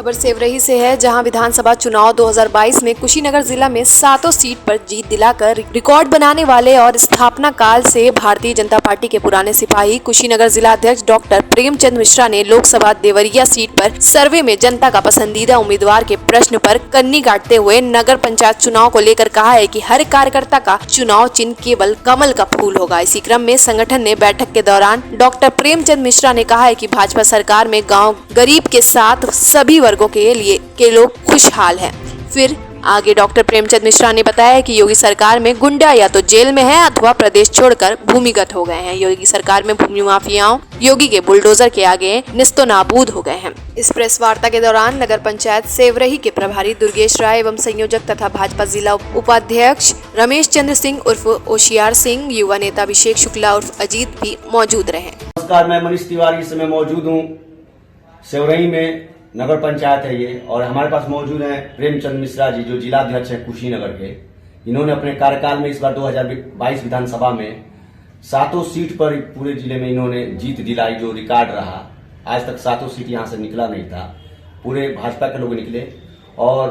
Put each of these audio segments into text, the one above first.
खबर सेवरही से है, जहां विधानसभा चुनाव 2022 में कुशीनगर जिला में 7 सीट पर जीत दिलाकर रिकॉर्ड बनाने वाले और स्थापना काल से भारतीय जनता पार्टी के पुराने सिपाही कुशीनगर जिला अध्यक्ष डॉक्टर प्रेमचंद मिश्रा ने लोकसभा देवरिया सीट पर सर्वे में जनता का पसंदीदा उम्मीदवार के प्रश्न पर कन्नी काटते हुए नगर पंचायत चुनाव को लेकर कहा है कि हर कार्यकर्ता का चुनाव चिन्ह केवल कमल का फूल होगा। इसी क्रम में संगठन ने बैठक के दौरान डॉक्टर प्रेमचंद मिश्रा ने कहा है कि भाजपा सरकार में गाँव गरीब के साथ सभी वर्गों के लोग खुशहाल हैं। फिर आगे डॉक्टर प्रेमचंद मिश्रा ने बताया कि योगी सरकार में गुंडा या तो जेल में है अथवा प्रदेश छोड़कर भूमिगत हो गए हैं। योगी सरकार में भूमि माफियाओं योगी के बुलडोजर के आगे निस्तो नाबूद हो गए हैं। इस प्रेस वार्ता के दौरान नगर पंचायत सेवरही के प्रभारी दुर्गेश राय एवं संयोजक तथा भाजपा जिला उपाध्यक्ष रमेश चंद्र सिंह उर्फ ओशियार सिंह, युवा नेता अभिषेक शुक्ला उर्फ अजीत भी मौजूद रहे। नमस्कार, मैं मनीष तिवारी इस समय मौजूद हूँ सेवरही में। नगर पंचायत है ये, और हमारे पास मौजूद हैं प्रेमचंद मिश्रा जी, जो जिला अध्यक्ष है कुशीनगर के। इन्होंने अपने कार्यकाल में इस बार 2022 विधानसभा में 7 सीट पर पूरे जिले में इन्होंने जीत दिलाई, जो रिकॉर्ड रहा। आज तक 7 सीट यहाँ से निकला नहीं था, पूरे भाजपा के लोग निकले। और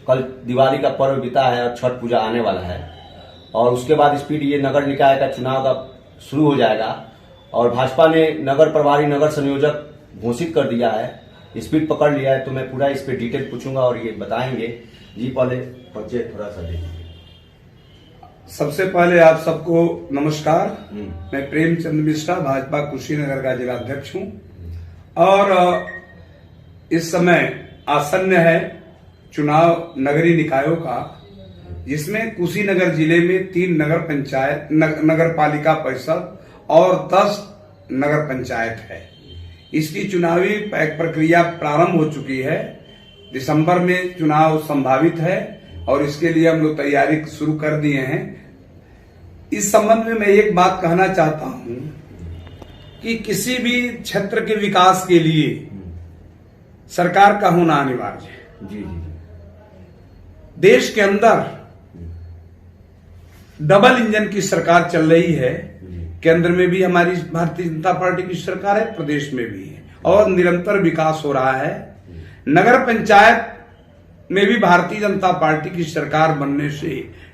कल दिवाली का पर्व बीता है और छठ पूजा आने वाला है, और उसके बाद स्पीड ये नगर निकाय का चुनाव का शुरू हो जाएगा। और भाजपा ने नगर प्रभारी नगर संयोजक घोषित कर दिया है, स्पीड पकड़ लिया है। तो मैं पूरा इस पे डिटेल पूछूंगा और ये बताएंगे जी। पहले परिचय थोड़ा सा दीजिए। सबसे पहले आप सबको नमस्कार। मैं प्रेमचंद मिश्रा, भाजपा कुशीनगर का जिला अध्यक्ष हूं, और इस समय आसन्न है चुनाव नगरीय निकायों का, जिसमें कुशीनगर जिले में 3 नगर पंचायत नगर पालिका परिषद और 10 नगर पंचायत है। इसकी चुनावी प्रक्रिया प्रारंभ हो चुकी है। दिसंबर में चुनाव संभावित है और इसके लिए हम लोग तैयारी शुरू कर दिए हैं। इस संबंध में मैं एक बात कहना चाहता हूं कि किसी भी क्षेत्र के विकास के लिए सरकार का होना अनिवार्य है। जी। देश के अंदर डबल इंजन की सरकार चल रही है। केंद्र में भी हमारी भारतीय जनता पार्टी की सरकार है, प्रदेश में भी है, और निरंतर विकास हो रहा है। नगर पंचायत में भी भारतीय जनता पार्टी की सरकार बनने से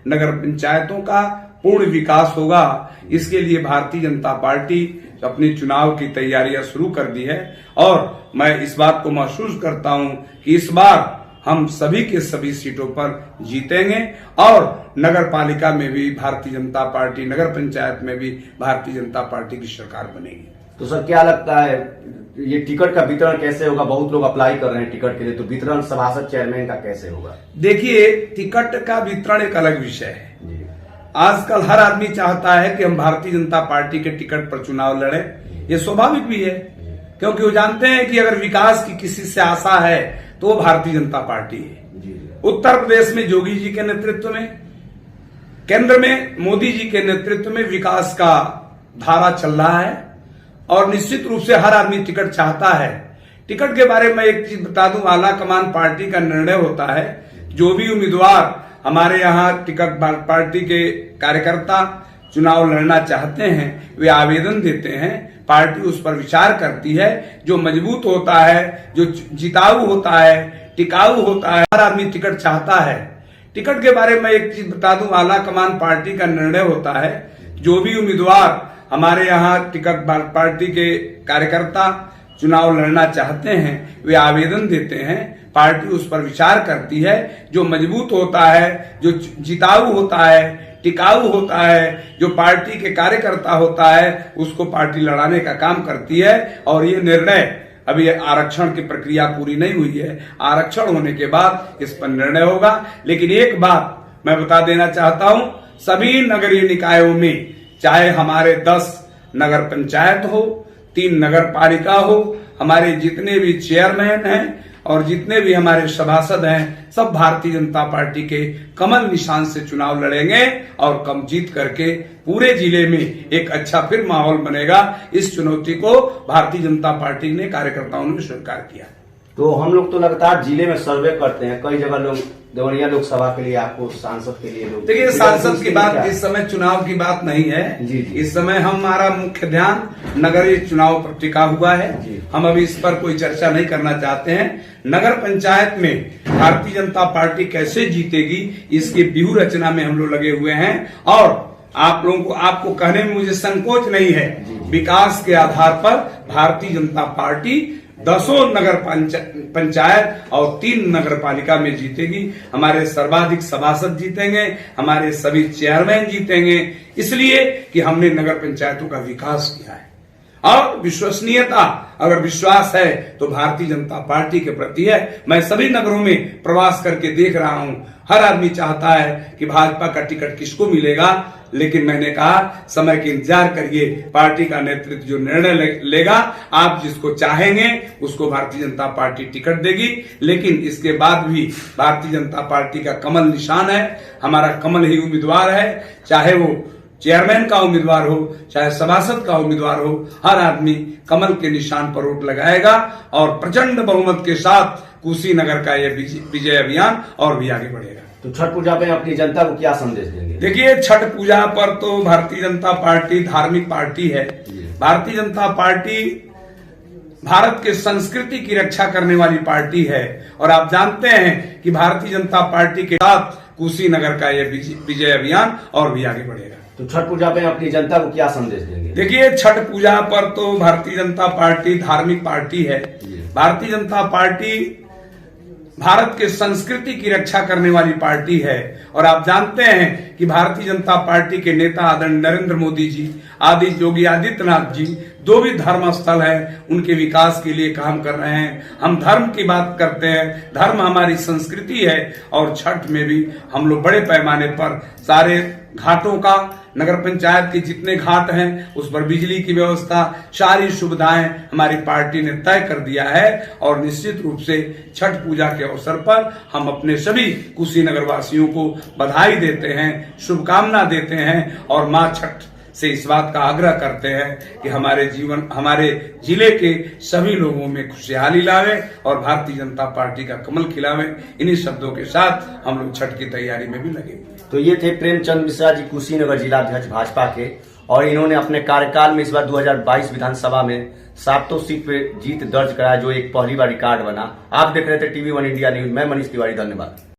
नगर पंचायतों का पूर्ण विकास होगा। इसके लिए भारतीय जनता पार्टी अपने चुनाव की तैयारियां शुरू कर दी है, और मैं इस बात को महसूस करता हूं कि इस बार हम सभी के सभी सीटों पर जीतेंगे, और नगर पालिका में भी भारतीय जनता पार्टी, नगर पंचायत में भी भारतीय जनता पार्टी की सरकार बनेगी। तो सर, क्या लगता है ये टिकट का वितरण कैसे होगा? बहुत लोग अप्लाई कर रहे हैं टिकट के लिए, तो वितरण सभासद चेयरमैन का कैसे होगा? देखिए, टिकट का वितरण एक अलग विषय है। आजकल हर आदमी चाहता है कि हम भारतीय जनता पार्टी के टिकट पर चुनाव लड़ें। ये स्वाभाविक भी है, क्योंकि वो जानते हैं कि अगर विकास की किसी से आशा है तो वो भारतीय जनता पार्टी है। उत्तर प्रदेश में योगी जी के नेतृत्व में, केंद्र में मोदी जी के नेतृत्व में विकास का धारा चल रहा है, और निश्चित रूप से हर आदमी टिकट चाहता है। टिकट के बारे में एक चीज बता दूं, आला कमान पार्टी का निर्णय होता है। जो भी उम्मीदवार हमारे यहाँ टिकट पार्टी के कार्यकर्ता चुनाव लड़ना चाहते हैं, वे आवेदन देते हैं, पार्टी उस पर विचार करती है। जो मजबूत होता है, जो जिताऊ होता है, टिकाऊ होता है, हर आदमी टिकट चाहता है। टिकट के बारे में एक चीज बता दूं, आला कमान पार्टी का निर्णय होता है। जो भी उम्मीदवार हमारे यहाँ टिकट पार्टी के कार्यकर्ता चुनाव लड़ना चाहते हैं, वे आवेदन देते हैं, पार्टी उस पर विचार करती है। जो मजबूत होता है, जो जिताऊ होता है, टिकाऊ होता है, जो पार्टी के कार्यकर्ता होता है, उसको पार्टी लड़ाने का काम करती है। और ये निर्णय, अभी आरक्षण की प्रक्रिया पूरी नहीं हुई है, आरक्षण होने के बाद इस पर निर्णय होगा। लेकिन एक बात मैं बता देना चाहता हूं, सभी नगरीय निकायों में, चाहे हमारे 10 नगर पंचायत हो, 3 नगर पालिका हो, हमारे जितने भी चेयरमैन हैं और जितने भी हमारे सभासद हैं, सब भारतीय जनता पार्टी के कमल निशान से चुनाव लड़ेंगे, और कम जीत करके पूरे जिले में एक अच्छा फिर माहौल बनेगा। इस चुनौती को भारतीय जनता पार्टी ने, कार्यकर्ताओं ने स्वीकार किया। तो हम लोग तो लगातार जिले में सर्वे करते हैं, कई जगह लोग देवरिया लोकसभा के लिए आपको सांसद के लिए लोग। देखिए सांसद की बात इस समय चुनाव की बात नहीं है जी, जी। इस समय हमारा मुख्य ध्यान नगरीय चुनाव पर टिका हुआ है जी। हम अभी इस पर कोई चर्चा नहीं करना चाहते हैं। नगर पंचायत में भारतीय जनता पार्टी कैसे जीतेगी इसकी व्यूह रचना में हम लोग लगे हुए हैं और आप लोगों को आपको कहने में मुझे संकोच नहीं है। विकास के आधार पर भारतीय जनता पार्टी 10 नगर पंचायत और 3 नगर पालिका में जीतेगी। हमारे सर्वाधिक सभासद जीतेंगे, हमारे सभी चेयरमैन जीतेंगे, इसलिए कि हमने नगर पंचायतों का विकास किया है। और विश्वसनीयता अगर विश्वास है तो भारतीय जनता पार्टी के प्रति है। मैं सभी नगरों में प्रवास करके देख रहा हूं, हर आदमी चाहता है कि भाजपा का टिकट किसको मिलेगा, लेकिन मैंने कहा समय के इंतजार करिए, पार्टी का नेतृत्व जो निर्णय लेगा, आप जिसको चाहेंगे उसको भारतीय जनता पार्टी टिकट देगी। लेकिन इसके बाद भी भारतीय जनता पार्टी का कमल निशान है, हमारा कमल ही उम्मीदवार है, चाहे वो चेयरमैन का उम्मीदवार हो चाहे सभासद का उम्मीदवार हो, हर आदमी कमल के निशान पर वोट लगाएगा और प्रचंड बहुमत के साथ कुशीनगर का यह विजय अभियान और भी आगे बढ़ेगा। तो छठ पूजा में अपनी जनता को क्या संदेश देंगे? देखिए छठ पूजा पर तो भारतीय जनता पार्टी धार्मिक पार्टी है। भारतीय जनता पार्टी भारत के संस्कृति की रक्षा करने वाली पार्टी है और आप जानते हैं कि भारतीय जनता पार्टी के साथ कुशीनगर का यह विजय अभियान और भी आगे बढ़ेगा। तो छठ पूजा में अपनी जनता को क्या संदेश देंगे? देखिए छठ पूजा पर तो भारतीय जनता पार्टी धार्मिक पार्टी है। भारतीय जनता पार्टी भारत के संस्कृति की रक्षा करने वाली पार्टी है और आप जानते हैं कि भारतीय जनता पार्टी के नेता आदरणीय नरेंद्र मोदी जी आदि योगी आदित्यनाथ जी जो भी धर्म स्थल है उनके विकास के लिए काम कर रहे हैं। हम धर्म की बात करते हैं, धर्म हमारी संस्कृति है और छठ में भी हम लोग बड़े पैमाने पर सारे घाटों का, नगर पंचायत के जितने घाट हैं उस पर बिजली की व्यवस्था, सारी सुविधाएं हमारी पार्टी ने तय कर दिया है और निश्चित रूप से छठ पूजा के अवसर पर हम अपने सभी कुशीनगर वासियों को बधाई देते हैं, शुभकामना देते हैं और मां छठ से इस बात का आग्रह करते हैं कि हमारे जिले के सभी लोगों में खुशहाली लावे और भारतीय जनता पार्टी का कमल खिलावे। इन्हीं शब्दों के साथ हम लोग छठ की तैयारी में भी लगे। तो ये थे प्रेमचंद मिश्रा जी, कुशीनगर जिलाध्यक्ष भाजपा के, और इन्होंने अपने कार्यकाल में इस बार 2022 विधानसभा में 7 सीट पे जीत दर्ज कराया, जो एक पहली बार रिकॉर्ड बना। आप देख रहे थे TV1 इंडिया न्यूज, मैं मनीष तिवारी, धन्यवाद।